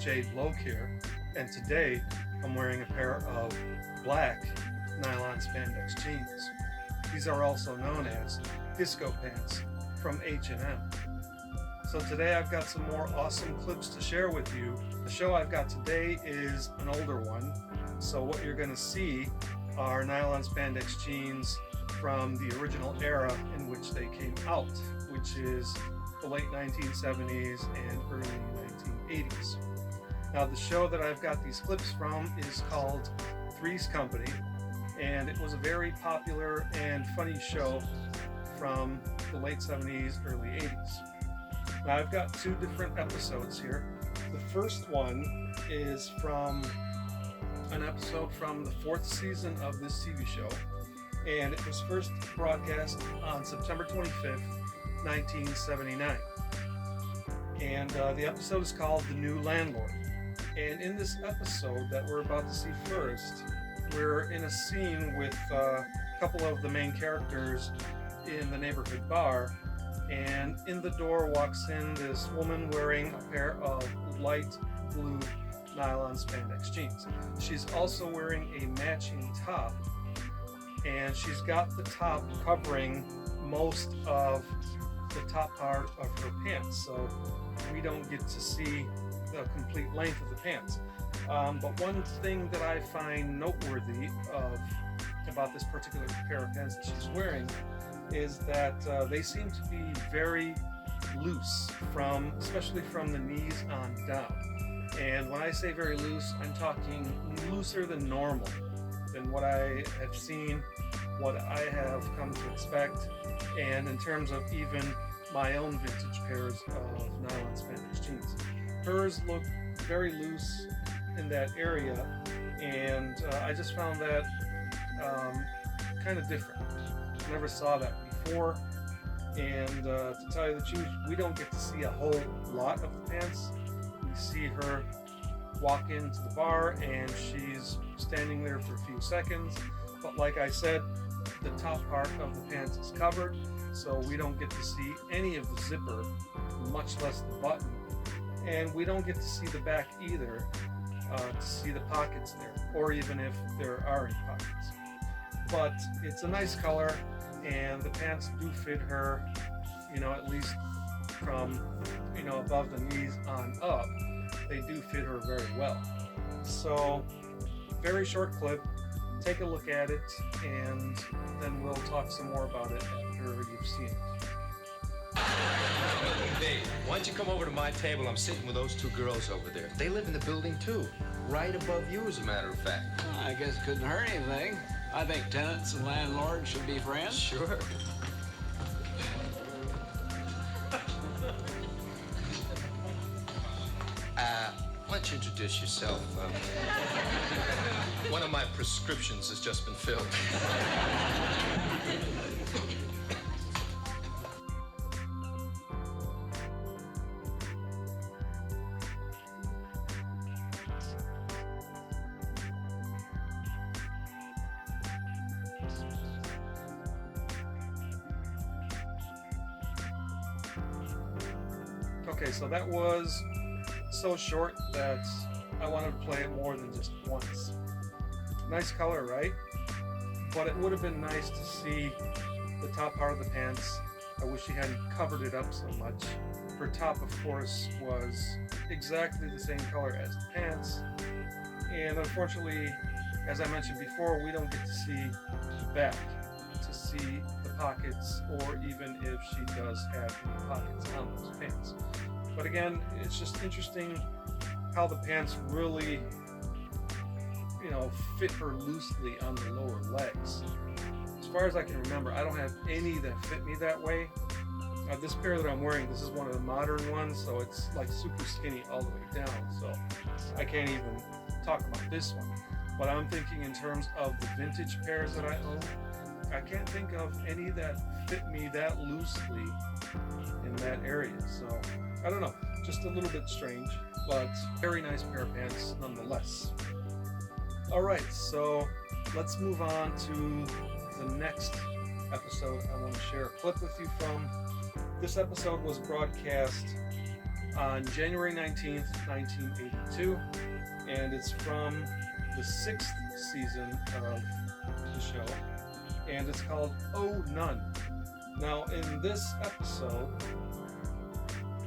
shaved low here, and today I'm wearing a pair of black nylon spandex jeans. These are also known as disco pants from H&M. So today I've got some more awesome clips to share with you. The show I've got today is an older one, so what you're going to see are nylon spandex jeans from the original era in which they came out, which is the late 1970s and early 1980s. Now the show that I've got these clips from is called Three's Company, and it was a very popular and funny show from the late 70s, early 80s. Now I've got two different episodes here. The first one is from an episode from the 4th season of this TV show, and it was first broadcast on September 25th, 1979. And the episode is called The New Landlord. And in this episode that we're about to see first, we're in a scene with a couple of the main characters in the neighborhood bar, and in the door walks in this woman wearing a pair of light blue nylon spandex jeans. She's also wearing a matching top, and she's got the top covering most of the top part of her pants, so we don't get to see the complete length of the pants. But one thing that I find noteworthy about this particular pair of pants that she's wearing is that they seem to be very loose, especially from the knees on down. And when I say very loose, I'm talking looser than normal, than what I have seen, what I have come to expect, and in terms of even my own vintage pairs of nylon spandex jeans. Hers look very loose in that area, and I just found that kind of different. Never saw that before, and to tell you the truth, we don't get to see a whole lot of the pants. We see her walk into the bar and she's standing there for a few seconds, but like I said, the top part of the pants is covered, so we don't get to see any of the zipper, much less the button, and we don't get to see the back either, to see the pockets there, or even if there are any pockets. But it's a nice color, and the pants do fit her, at least from, above the knees on up. They do fit her very well. So, very short clip. Take a look at it, and then we'll talk some more about it after you've seen it. Hey, why don't you come over to my table? I'm sitting with those two girls over there. They live in the building, too. Right above you, as a matter of fact. I guess it couldn't hurt anything. I think tenants and landlords should be friends. Sure. Why don't you introduce yourself? One of my prescriptions has just been filled. Okay, so that was so short that I wanted to play it more than just once. Nice color, right? But it would have been nice to see the top part of the pants. I wish she hadn't covered it up so much. Her top, of course, was exactly the same color as the pants. And unfortunately, as I mentioned before, we don't get to see the back, to see the pockets, or even if she does have any pockets on those pants. But again, it's just interesting how the pants really, fit her loosely on the lower legs. As far as I can remember, I don't have any that fit me that way. This pair that I'm wearing, this is one of the modern ones, so it's like super skinny all the way down, so I can't even talk about this one. But I'm thinking in terms of the vintage pairs that I own, I can't think of any that fit me that loosely in that area. So I don't know, just a little bit strange, but very nice pair of pants nonetheless. Alright, so let's move on to the next episode I want to share a clip with you from. This episode was broadcast on January 19th, 1982, and it's from the 6th season of the show, and it's called Oh None. Now, in this episode,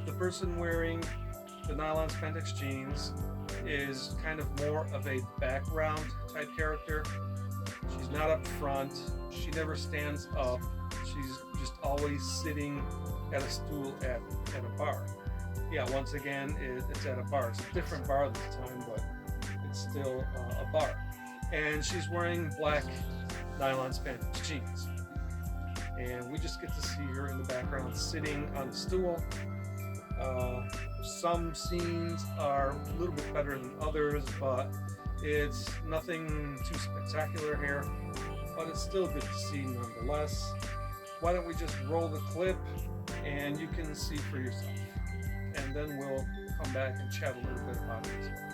the person wearing the nylon spandex jeans is kind of more of a background type character. She's not up front. She never stands up. She's just always sitting at a stool at a bar. Yeah, once again, it's at a bar. It's a different bar this time, but it's still a bar. And she's wearing black nylon spandex jeans. And we just get to see her in the background sitting on a stool. Some scenes are a little bit better than others, but it's nothing too spectacular here. But it's still good to see nonetheless. Why don't we just roll the clip and you can see for yourself. And then we'll come back and chat a little bit about it as well.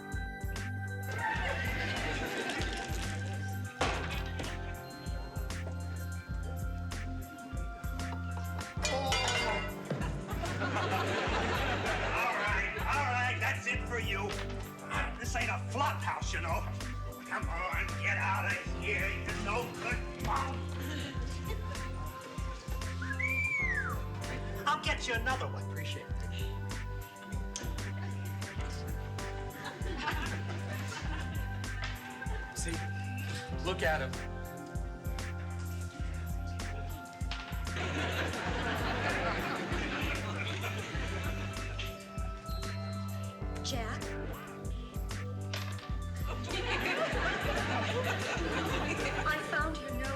All right, that's it for you. This ain't a flop house, you know. Come on, get out of here, you no good mom. I'll get you another one. Appreciate it. See? Look at him. Jack? I found your note.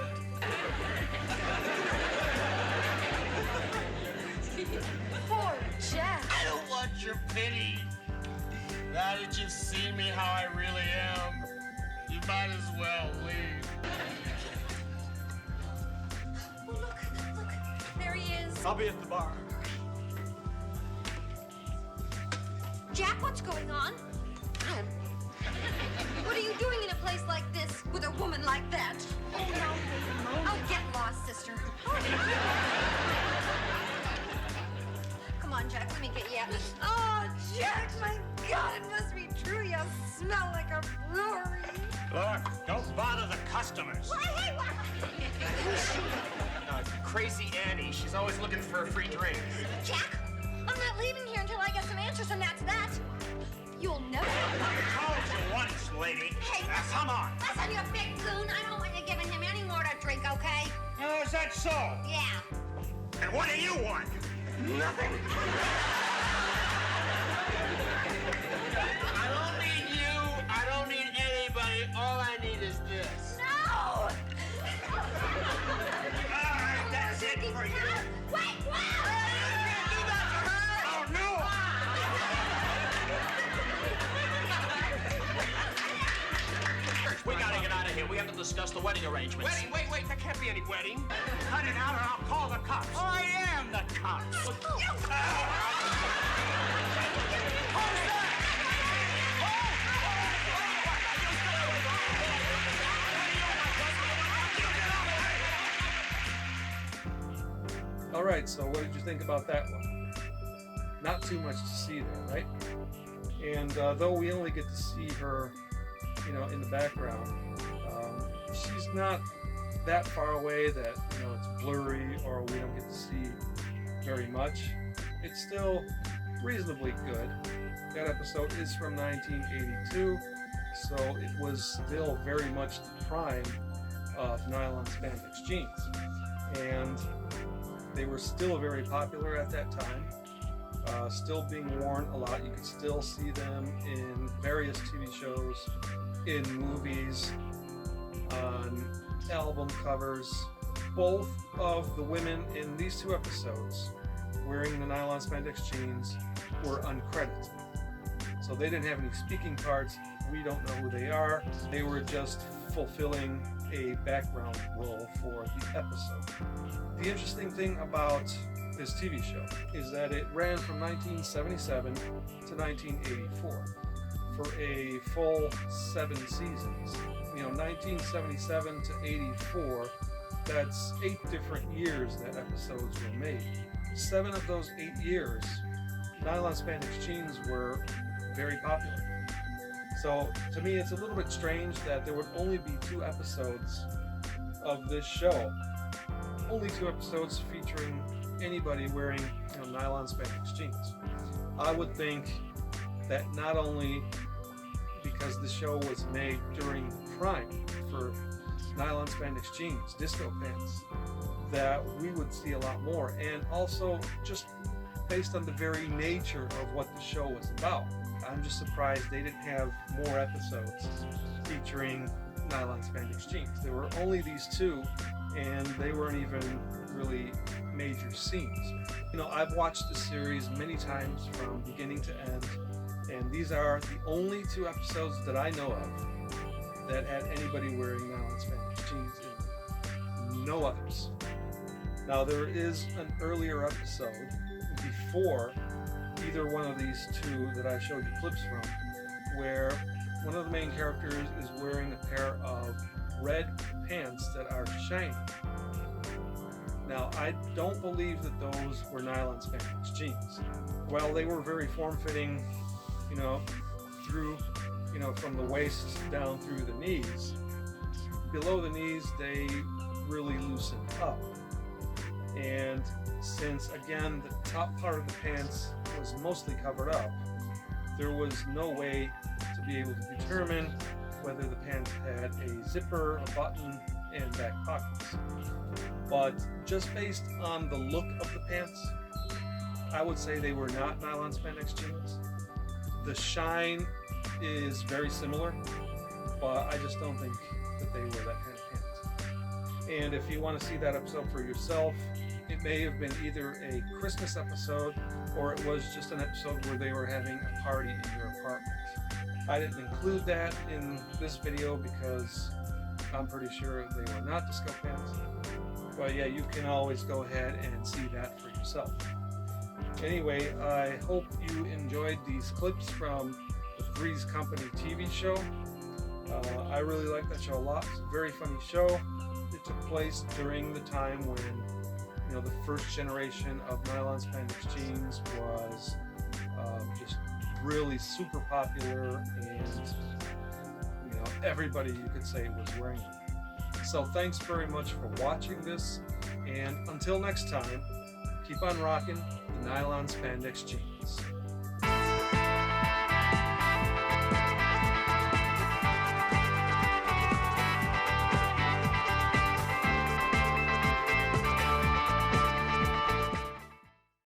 Poor Jack. I don't want your pity. Now that you've seen me how I really am, you might as well leave. Oh, look, there he is. I'll be at the bar. Jack, what's going on? What are you doing in a place like this with a woman like that? Oh, no. Oh, get lost, sister. Come on, Jack, let me get you out. Oh, Jack, my God, it must be true. You smell like a brewery. Look, don't bother the customers. Hey, what? Who's she? Crazy Annie, she's always looking for a free drink. Jack, I'm not leaving here until I get some answers, and that's that. You'll never. I told you once, lady. Hey, Now, come on. listen, you big goon. I don't want you giving him any more to drink, okay? Oh, is that so? Yeah. And what do you want? Nothing. I don't need you, I don't need anybody, all I need is this. No! All right, that's it for you. Wait, wow! Oh, no! We gotta get out of here, we have to discuss the wedding arrangements. Wedding? Wait, there can't be any wedding. Cut it out or I'll call the cops. I am the cops. All right, so what did you think about that one? Not too much to see there, right? And though we only get to see her, in the background, she's not that far away that it's blurry or we don't get to see very much. It's still reasonably good. That episode is from 1982, so it was still very much the prime of nylon spandex jeans, and they were still very popular at that time, still being worn a lot. You could still see them in various TV shows, in movies, on album covers. Both of the women in these two episodes wearing the nylon spandex jeans were uncredited. So they didn't have any speaking parts. We don't know who they are. They were just fulfilling a background role for the episode. The interesting thing about this TV show is that it ran from 1977 to 1984 for a full 7 seasons. 1977 to 84, that's 8 different years that episodes were made. 7 of those 8 years nylon spandex jeans were very popular. So to me, it's a little bit strange that there would only be 2 episodes of this show. Only 2 episodes featuring anybody wearing nylon spandex jeans. I would think that not only because the show was made during the prime for nylon spandex jeans, disco pants, that we would see a lot more, and also just based on the very nature of what the show was about. I'm just surprised they didn't have more episodes featuring nylon spandex jeans. There were only these 2, and they weren't even really major scenes. I've watched the series many times from beginning to end, and these are the only 2 episodes that I know of that had anybody wearing nylon spandex jeans in them. No others. Now, there is an earlier episode before either one of these 2 that I showed you clips from, where one of the main characters is wearing a pair of red pants that are shiny. Now, I don't believe that those were nylon spandex jeans. While they were very form-fitting, through, from the waist down through the knees, below the knees they really loosened up. And since, again, the top part of the pants was mostly covered up, there was no way to be able to determine whether the pants had a zipper, a button, and back pockets. But just based on the look of the pants, I would say they were not nylon spandex jeans. The shine is very similar, but I just don't think that they were that kind of pants. And if you want to see that episode for yourself, it may have been either a Christmas episode or it was just an episode where they were having a party in your apartment. I didn't include that in this video because I'm pretty sure they were not disco pants. But yeah, you can always go ahead and see that for yourself. Anyway, I hope you enjoyed these clips from the Three's Company TV show. I really like that show a lot. It's a very funny show. It took place during the time when the first generation of nylon spandex jeans was just really super popular, and everybody, you could say, was wearing them. So thanks very much for watching this, and until next time, keep on rocking the nylon spandex jeans.